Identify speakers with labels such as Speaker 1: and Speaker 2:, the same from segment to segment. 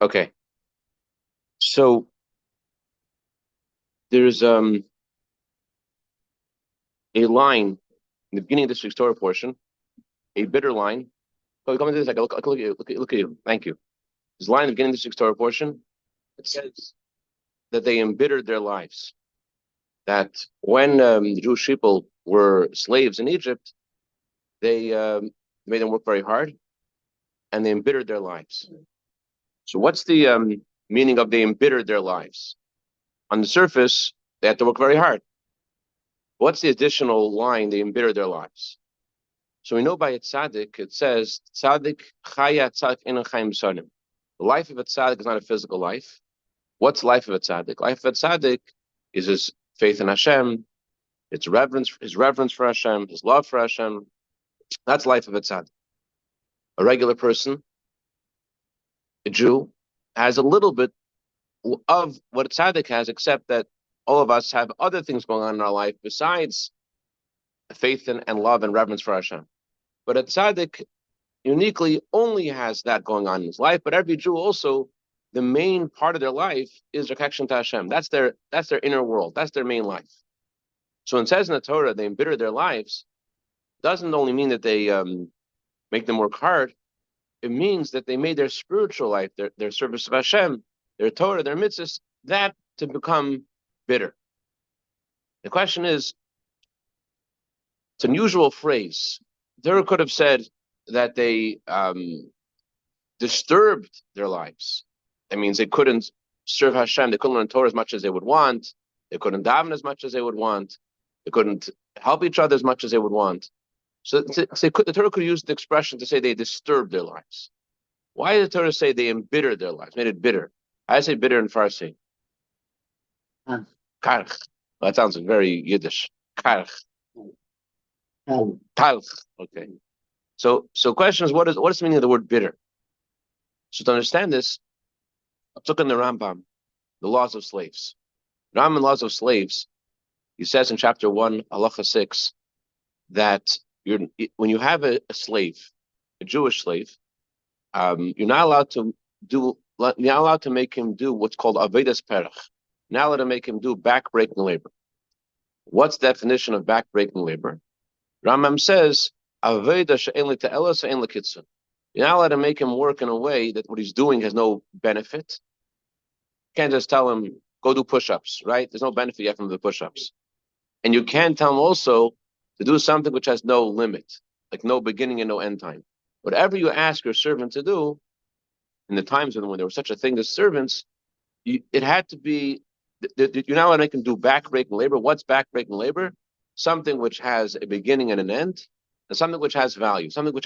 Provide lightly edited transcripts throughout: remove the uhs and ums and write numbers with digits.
Speaker 1: Okay. So there's a line in the beginning of this week's Torah portion, a bitter line. Oh, come into this. Look at you. Look at you. Thank you. There's a line in the beginning of this week's Torah portion. It says that they embittered their lives. That when the Jewish people were slaves in Egypt, they made them work very hard, and they embittered their lives. So what's the meaning of they embittered their lives? On the surface, they had to work very hard. What's the additional line? They embittered their lives. So we know by a tzaddik, it says, tzaddik chaya tzaddik ina chayim sonim. The life of a tzaddik is not a physical life. What's life of a tzaddik? Life of a tzaddik is his faith in Hashem, his reverence for Hashem, his love for Hashem. That's life of a tzaddik. A regular person, a Jew, has a little bit of what a tzaddik has, except that all of us have other things going on in our life besides faith and love and reverence for Hashem. But a tzaddik uniquely only has that going on in his life. But every Jew also, the main part of their life is their connection to Hashem. That's their inner world. That's their main life. So when it says in the Torah they embitter their lives, doesn't only mean that they make them work hard. It means that they made their spiritual life, their service of Hashem, their Torah, their mitzvahs, that to become bitter. The question is, it's an unusual phrase. Torah could have said that they disturbed their lives. That means they couldn't serve Hashem. They couldn't learn Torah as much as they would want. They couldn't daven as much as they would want. They couldn't help each other as much as they would want. So the Torah could use the expression to say they disturbed their lives. Why did the Torah say they embittered their lives, made it bitter? I say bitter in Farsi. Karch. Well, that sounds very Yiddish. Karch. Talch. Okay. So question is, what is the meaning of the word bitter? So to understand this, I took in the Rambam, the laws of slaves. Rambam laws of slaves, he says in chapter 1, halacha 6, that when you have a slave, a Jewish slave, you're not allowed to make him do what's called avedas perach. You're not allowed to make him do back-breaking labor. What's the definition of back-breaking labor? Rambam says, aveda she'en l'te'ela she'en l'kitzun. You're not allowed to make him work in a way that what he's doing has no benefit. You can't just tell him, go do push-ups, right? There's no benefit yet from the push-ups. And you can't tell him also to do something which has no limit, like no beginning and no end time. Whatever you ask your servant to do, in the times when there was such a thing as servants, it had to be, you're not allowed to make him do back-breaking labor. What's back-breaking labor? Something which has a beginning and an end, and something which has value, something which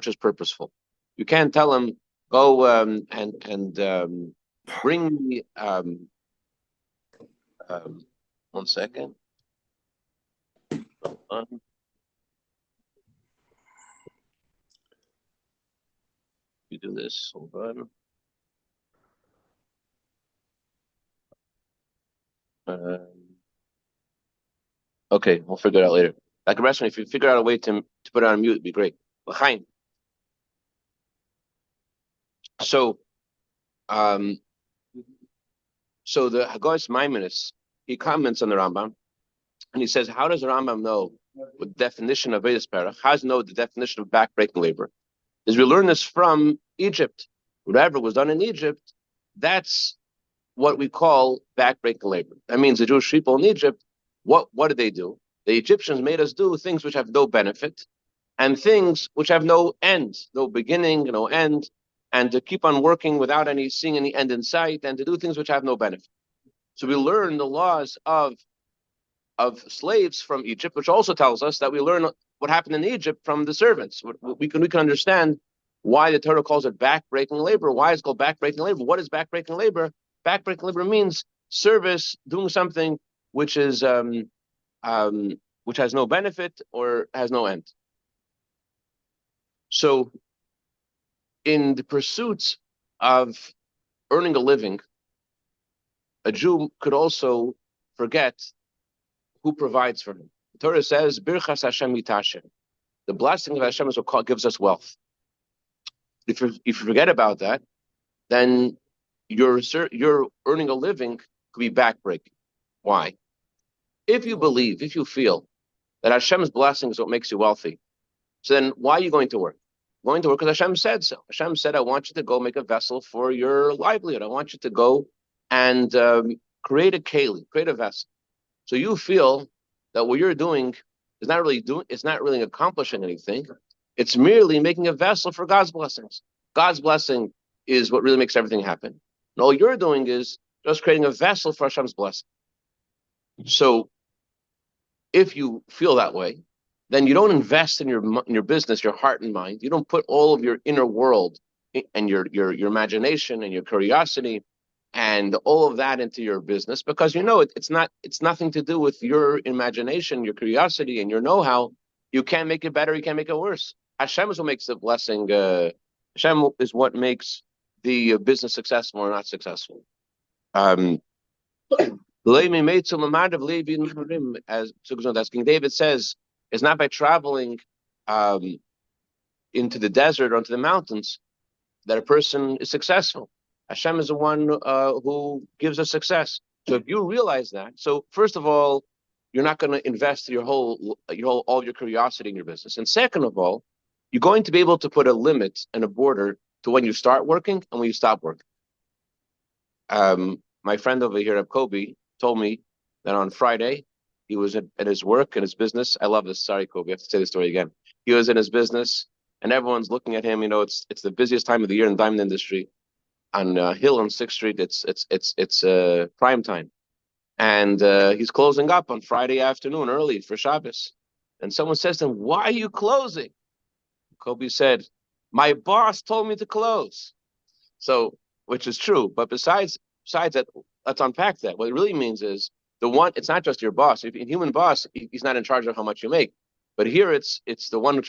Speaker 1: is purposeful. You can't tell him, go and bring me 1 second. You do this. Hold on. Okay, we'll figure it out later. Like the rest of if you figure out a way to put it on mute, it'd be great. So, so the Haggais Maimonides, he comments on the Rambam, and he says, how does the Rambam know what the definition of Vedas Perach? How does he know the definition of back-breaking labor? Is we learn this from Egypt. Whatever was done in Egypt, that's what we call back-breaking labor. That means the Jewish people in Egypt, what did they do? The Egyptians made us do things which have no benefit and things which have no end, no beginning, no end, and to keep on working without seeing any end in sight, and to do things which have no benefit. So we learn the laws of slaves from Egypt, which also tells us that we learn what happened in Egypt from the servants. We can understand why the Torah calls it back-breaking labor. Why is it called back-breaking labor? What is back-breaking labor? Back-breaking labor means service, doing something which is which has no benefit or has no end. So, in the pursuit of earning a living, a Jew could also forget who provides for him. The Torah says, "Birchas Hashem yitashem." The blessing of Hashem is what gives us wealth. If you forget about that, then your earning a living could be backbreaking. Why? If you feel that Hashem's blessing is what makes you wealthy, so then why are you going to work? Going to work because Hashem said so. Hashem said, I want you to go make a vessel for your livelihood. I want you to go and create a keli, create a vessel. So you feel that what you're doing is not really accomplishing anything. It's merely making a vessel for God's blessings. God's blessing is what really makes everything happen. And all you're doing is just creating a vessel for Hashem's blessing. So if you feel that way, then you don't invest in your business, your heart and mind. You don't put all of your inner world and your imagination and your curiosity and all of that into your business, because it's nothing to do with your imagination, your curiosity, and your know-how. You can't make it better. You can't make it worse. Hashem is what makes the blessing. Hashem is what makes the business successful or not successful. As King David says, it's not by traveling into the desert or into the mountains that a person is successful. Hashem is the one who gives us success. So if you realize that, so first of all, you're not going to invest all your curiosity in your business. And second of all, you're going to be able to put a limit and a border to when you start working and when you stop working. My friend over here at Kobe told me that on Friday, he was at his work and his business. I love this. Sorry, Kobe, I have to say the story again. He was in his business and everyone's looking at him. It's the busiest time of the year in the diamond industry. On Hill on 6th Street, it's prime time. And he's closing up on Friday afternoon early for Shabbos. And someone says to him, why are you closing? Kobe said, my boss told me to close. So, which is true. But besides that, let's unpack that. What it really means is it's not just your boss. If a human boss, he's not in charge of how much you make. But here it's the one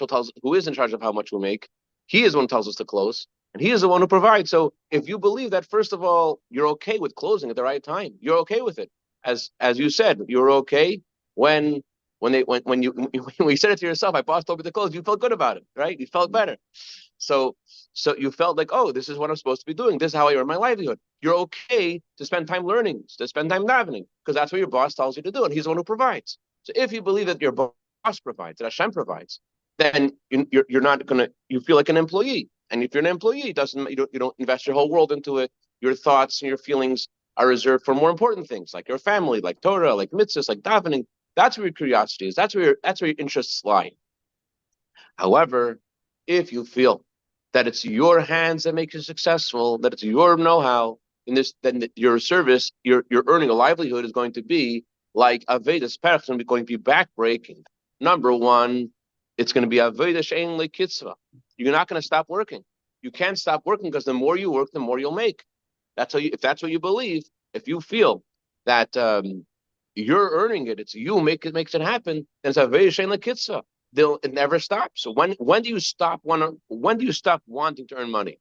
Speaker 1: who is in charge of how much we make. He is the one who tells us to close. And he is the one who provides. So if you believe that, first of all, you're okay with closing at the right time. You're okay with it. As you said, you're okay when you said it to yourself, my boss told me to close, you felt good about it, right? You felt better. So you felt like, oh, this is what I'm supposed to be doing. This is how I earn my livelihood. You're okay to spend time learning, to spend time davening, because that's what your boss tells you to do, and he's the one who provides. So if you believe that your boss provides, that Hashem provides, then you're not gonna. You feel like an employee, and if you're an employee, you don't invest your whole world into it. Your thoughts and your feelings are reserved for more important things, like your family, like Torah, like mitzvahs, like davening. That's where your curiosity is. That's where your interests lie. However, if you feel that it's your hands that make you successful, that it's your know-how in this, then your service, your earning a livelihood is going to be like Avedas Perach, going to be backbreaking. Number one, it's going to be Aveda Shein Lekitzva. You're not going to stop working. You can't stop working because the more you work, the more you'll make. If that's what you believe, if you feel that you're earning it, it's you makes it happen, then it's Aveda Shein Lekitzva. It never stops. So when do you stop wanting to earn money?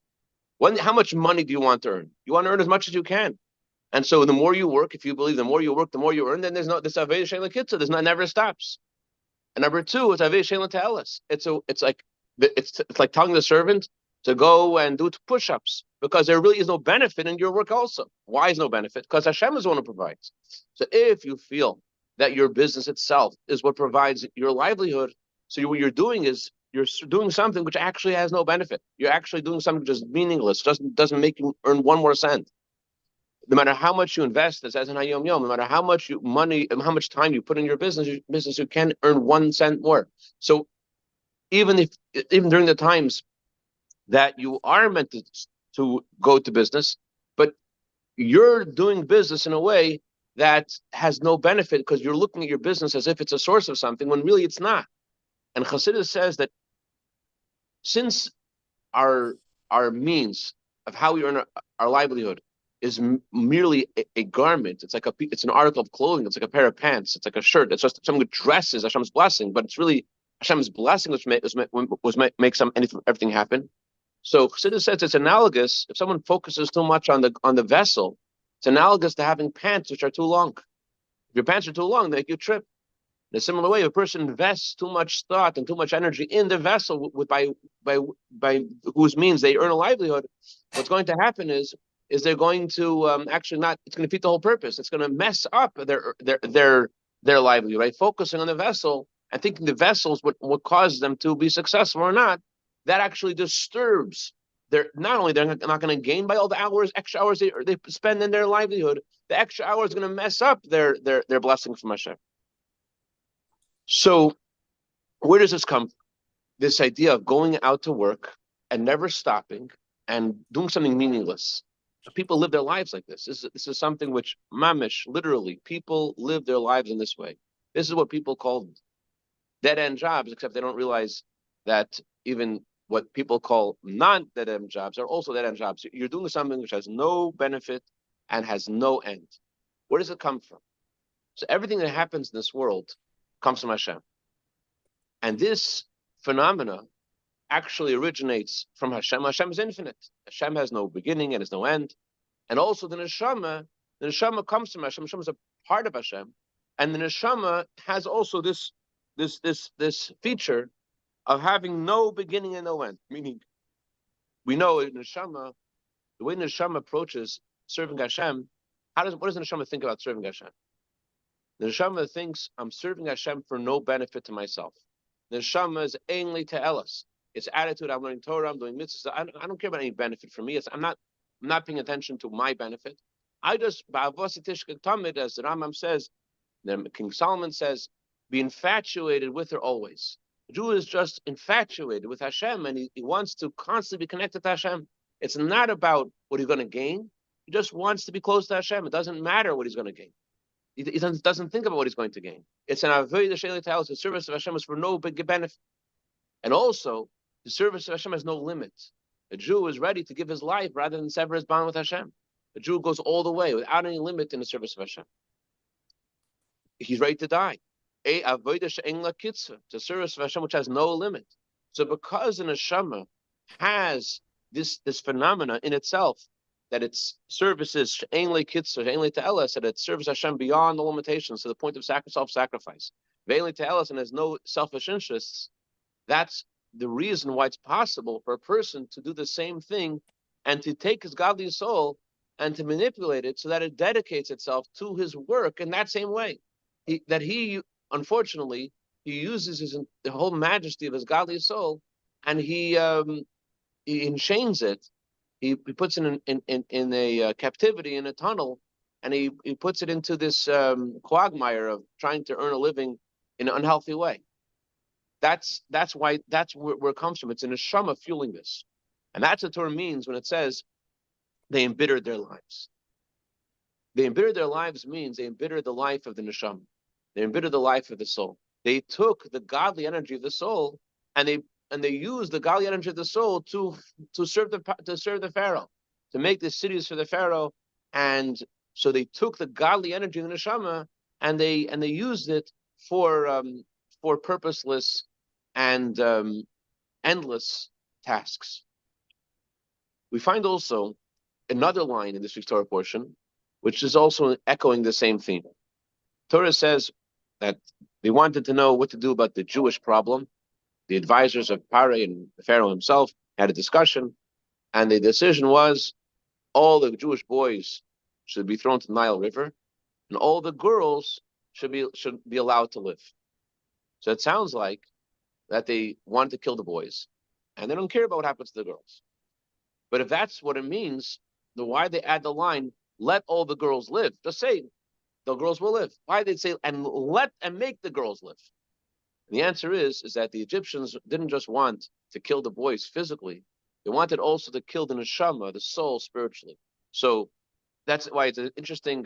Speaker 1: How much money do you want to earn? You want to earn as much as you can. And so the more you work, if you believe the more you work, the more you earn, then there's this Aveda Shein Lekitzva. There's never stops. And number two, it's Aveda Shein Lete'eles. It's like telling the servant to go and do push-ups, because there really is no benefit in your work also. Why is no benefit? Because Hashem is the one who provides. So if you feel that your business itself is what provides your livelihood, so what you're doing is you're doing something which actually has no benefit. You're actually doing something which is meaningless, doesn't make you earn one more cent. No matter how much you invest, as in Hayom Yom, no matter how much money and how much time you put in your business, you can earn 1 cent more. So even during the times that you are meant to go to business, but you're doing business in a way that has no benefit because you're looking at your business as if it's a source of something when really it's not. And Chassidus says that since our means of how we earn our livelihood is merely a garment, it's an article of clothing, it's like a pair of pants, it's like a shirt, it's just some good dresses, Hashem's blessing, but it's really Hashem's blessing which makes everything happen. So Chassidus says it's analogous. If someone focuses too much on the vessel, it's analogous to having pants which are too long. If your pants are too long, they make you trip. In a similar way, if a person invests too much thought and too much energy in the vessel by whose means they earn a livelihood, what's going to happen is is they're going to actually not. It's going to defeat the whole purpose. It's going to mess up their livelihood. Right, focusing on the vessel and thinking the vessels what causes them to be successful or not. That actually disturbs. Not only they're not going to gain by all the extra hours they spend in their livelihood. The extra hours are going to mess up their blessing from Hashem. So, where does this come from? This idea of going out to work and never stopping and doing something meaningless. People live their lives like this. This is something which, mamish, literally, people live their lives in this way. This is what people call dead-end jobs, except they don't realize that even what people call non-dead-end jobs are also dead-end jobs. You're doing something which has no benefit and has no end. Where does it come from? So everything that happens in this world comes from Hashem. And this phenomena actually originates from Hashem. Hashem is infinite. Hashem has no beginning and has no end. And also the neshama comes from Hashem. Hashem is a part of Hashem. And the neshama has also this feature of having no beginning and no end. Meaning, we know in neshama, the way neshama approaches serving Hashem, what does the neshama think about serving Hashem? The neshama thinks, I'm serving Hashem for no benefit to myself. The neshama is ainly to Elis. Its attitude, I'm learning Torah, I'm doing mitzvahs. I don't care about any benefit for me. I'm not paying attention to my benefit. I just, as the Rambam says, King Solomon says, be infatuated with her always. The Jew is just infatuated with Hashem, and he wants to constantly be connected to Hashem. It's not about what he's going to gain. He just wants to be close to Hashem. It doesn't matter what he's going to gain. He doesn't think about what he's going to gain. It's an avodah sheli ta'ala. The service of Hashem is for no big benefit. And also, the service of Hashem has no limit. A Jew is ready to give his life rather than sever his bond with Hashem. A Jew goes all the way without any limit in the service of Hashem. He's ready to die. A avodah she'en la kitzur, the service of Hashem which has no limit. So because the neshama has this phenomena in itself, that its service is she'en la kitzur, she'en la ta'elas, that it serves Hashem beyond the limitations to the point of self-sacrifice. Ve'en la ta'elas, and has no selfish interests. That's the reason why it's possible for a person to do the same thing and to take his godly soul and to manipulate it so that it dedicates itself to his work in that same way. Unfortunately, he uses the whole majesty of his godly soul, and he enchains it. He puts it in a captivity, in a tunnel, and he puts it into this quagmire of trying to earn a living in an unhealthy way. That's where it comes from. It's a neshama fueling this. And that's what Torah means when it says they embittered their lives. They embittered their lives means they embittered the life of the neshama. They embittered the life of the soul. They took the godly energy of the soul and they used the godly energy of the soul to serve the Pharaoh, to make the cities for the Pharaoh. And so they took the godly energy of the neshama and they used it for purposeless and endless tasks. We find also another line in this week's Torah portion, which is also echoing the same theme. Torah says that they wanted to know what to do about the Jewish problem. The advisors of Pare and the Pharaoh himself had a discussion, and the decision was all the Jewish boys should be thrown to the Nile River, and all the girls should be allowed to live. So it sounds like that they want to kill the boys, and they don't care about what happens to the girls. But if that's what it means, then why they add the line, let all the girls live? Just say, the girls will live. Why did they say, and make the girls live? And the answer is that the Egyptians didn't just want to kill the boys physically, they wanted also to kill the neshama, the soul, spiritually. So that's why it's an interesting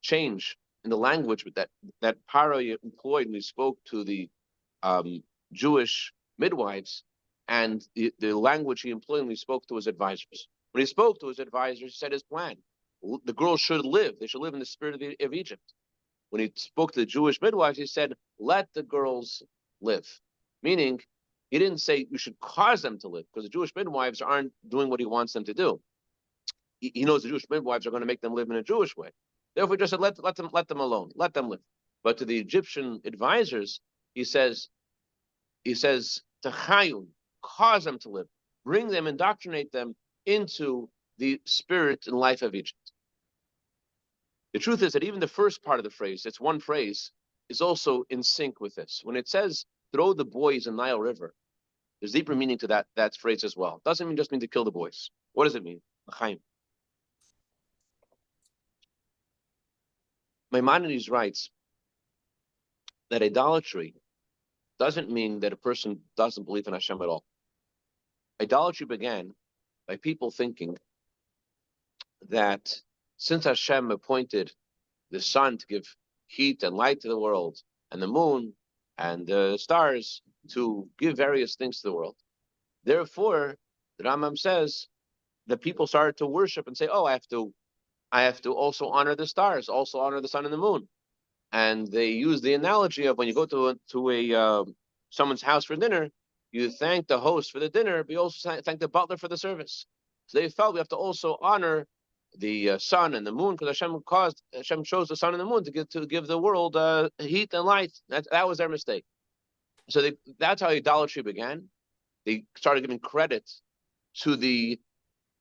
Speaker 1: change in the language that Paro employed when he spoke to the Jewish midwives, and the language he employed when he spoke to his advisors. When he spoke to his advisors, he said his plan. The girls should live. They should live in the spirit of Egypt. When he spoke to the Jewish midwives, he said, let the girls live. Meaning, he didn't say you should cause them to live, because the Jewish midwives aren't doing what he wants them to do. He knows the Jewish midwives are going to make them live in a Jewish way. Therefore, he just said, let them alone. Let them live. But to the Egyptian advisors, he says, Techayun, cause them to live. Bring them, indoctrinate them into the spirit and life of Egypt. The truth is that even the first part of the phrase, it's one phrase, is also in sync with this. When it says, throw the boys in Nile River, there's deeper meaning to that phrase as well. It doesn't just mean to kill the boys. What does it mean? L'chaim. Maimonides writes that idolatry doesn't mean that a person doesn't believe in Hashem at all. Idolatry began by people thinking that since Hashem appointed the sun to give heat and light to the world, and the moon and the stars to give various things to the world, therefore, the Rambam says that people started to worship and say, "Oh, I have to also honor the stars, also honor the sun and the moon." And they use the analogy of when you go to someone's house for dinner, you thank the host for the dinner, but you also thank the butler for the service. So they felt we have to also honor the sun and the moon because Hashem chose the sun and the moon to give the world heat and light. That was their mistake. So that's how idolatry began. They started giving credit to the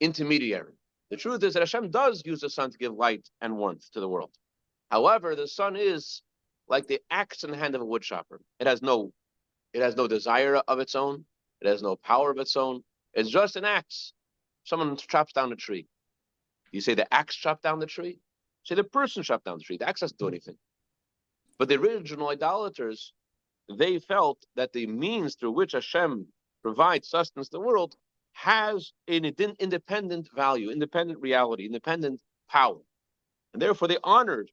Speaker 1: intermediary. The truth is that Hashem does use the sun to give light and warmth to the world. However, the sun is like the axe in the hand of a woodchopper. It has no desire of its own. It has no power of its own. It's just an axe. Someone chops down a tree. You say the axe chopped down the tree? Say the person chopped down the tree. The axe doesn't do anything. But the original idolaters, they felt that the means through which Hashem provides sustenance to the world has an independent value, independent reality, independent power. And therefore they honored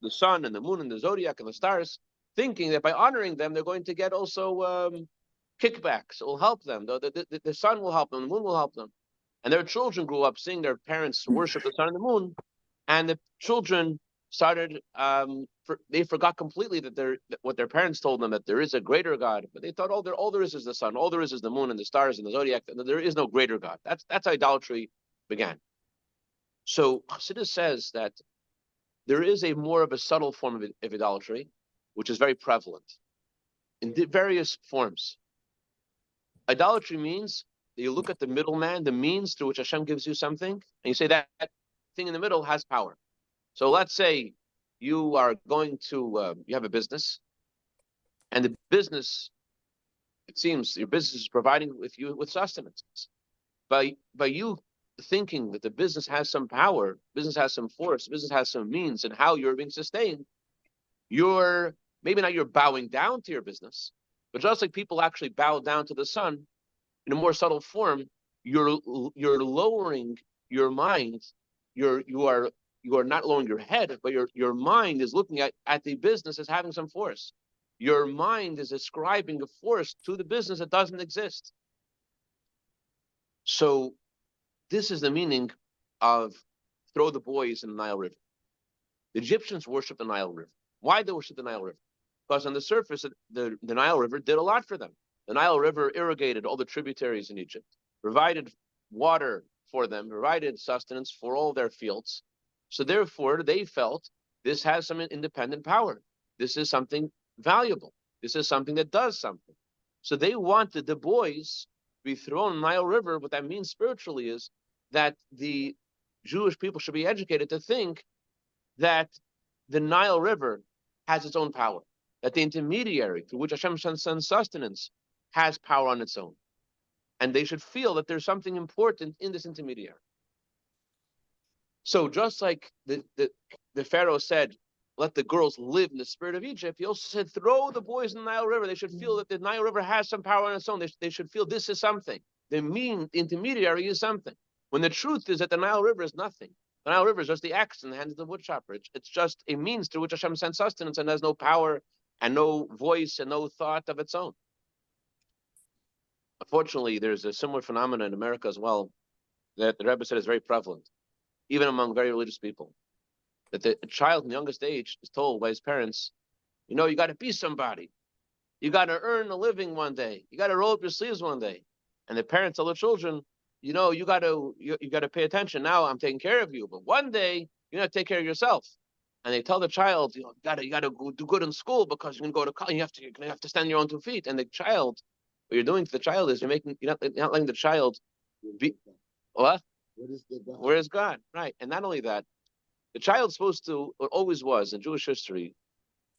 Speaker 1: the sun and the moon and the zodiac and the stars, thinking that by honoring them, they're going to get also kickbacks. It will help them. The sun will help them, the moon will help them. And their children grew up seeing their parents worship the sun and the moon, and the children started, they forgot completely that what their parents told them, that there is a greater God, but they thought all there is the sun, all there is the moon and the stars and the zodiac, and there is no greater God. That's how idolatry began. So Chassidus says that there is a more of a subtle form of idolatry, which is very prevalent in various forms. Idolatry means that you look at the middleman, the means through which Hashem gives you something, and you say that thing in the middle has power. So let's say you are going to, you have a business, and the business, it seems your business is providing you with sustenance. By you thinking that the business has some power, business has some force, business has some means in how you're being sustained, maybe not you're bowing down to your business, but just like people actually bow down to the sun, in a more subtle form, you're lowering your mind. You are not lowering your head, but your mind is looking at the business as having some force. Your mind is ascribing a force to the business that doesn't exist. So this is the meaning of throw the boys in the Nile River. The Egyptians worshiped the Nile River. Why they worship the Nile River? Because on the surface, the Nile River did a lot for them. The Nile River irrigated all the tributaries in Egypt, provided water for them, provided sustenance for all their fields. So therefore, they felt this has some independent power. This is something valuable. This is something that does something. So they wanted the boys to be thrown in the Nile River. What that means spiritually is that the Jewish people should be educated to think that the Nile River has its own power, that the intermediary through which Hashem sends sustenance has power on its own. And they should feel that there's something important in this intermediary. So just like the Pharaoh said, let the girls live in the spirit of Egypt, he also said, throw the boys in the Nile River. They should feel that the Nile River has some power on its own. They should feel this is something. The intermediary is something. When the truth is that the Nile River is nothing. The Nile River is just the axe in the hands of the woodchopper. It's just a means through which Hashem sends sustenance and has no power and no voice and no thought of its own. Unfortunately, there's a similar phenomenon in America as well that the Rebbe said is very prevalent, even among very religious people. That the child in the youngest age is told by his parents, you got to be somebody. You got to earn a living one day. You got to roll up your sleeves one day. And the parents tell the children, you got to pay attention. Now I'm taking care of you, but one day you're going to take care of yourself. And they tell the child, you got to go do good in school because you're going to go to college. You're going to have to stand on your own 2 feet. And the child, what you're doing to the child is you're not letting the child be what? Where is God? Right. And not only that, the child's supposed to, it always was in Jewish history,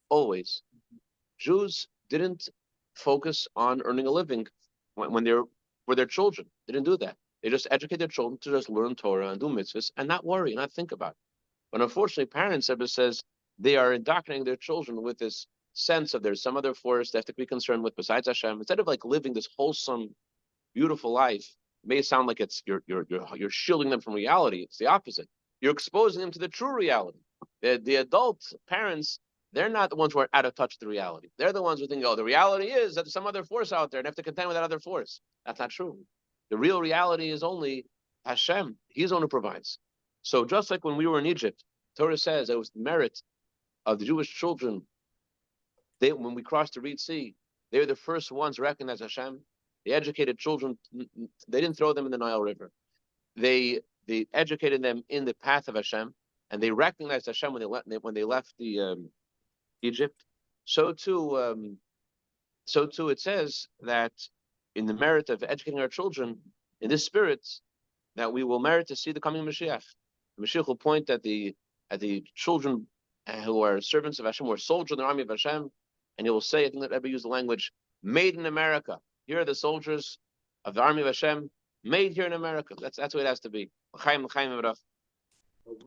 Speaker 1: always, Jews didn't focus on earning a living when they're were their children. They didn't do that. They just educate their children to just learn Torah and do mitzvahs and not worry, not think about it. But unfortunately, parents, Rebbe says, they are indoctrinating their children with this sense of there's some other force they have to be concerned with besides Hashem. Instead of like living this wholesome, beautiful life, it may sound like it's you're shielding them from reality. It's the opposite. You're exposing them to the true reality. The adult parents, they're not the ones who are out of touch with the reality. They're the ones who think, oh, the reality is that there's some other force out there and have to contend with that other force. That's not true. The real reality is only Hashem. He's the one who provides. So just like when we were in Egypt, Torah says it was the merit of the Jewish children. When we crossed the Red Sea, they were the first ones to recognize Hashem. The educated children, they didn't throw them in the Nile River. They educated them in the path of Hashem, and they recognized Hashem when they left the Egypt. So too it says that in the merit of educating our children in this spirit, that we will merit to see the coming Mashiach. The Mashiach will point at the children who are servants of Hashem, who are soldiers in the army of Hashem, and he will say, I think that Rebbe used the language, made in America. Here are the soldiers of the army of Hashem, made here in America. That's what it has to be.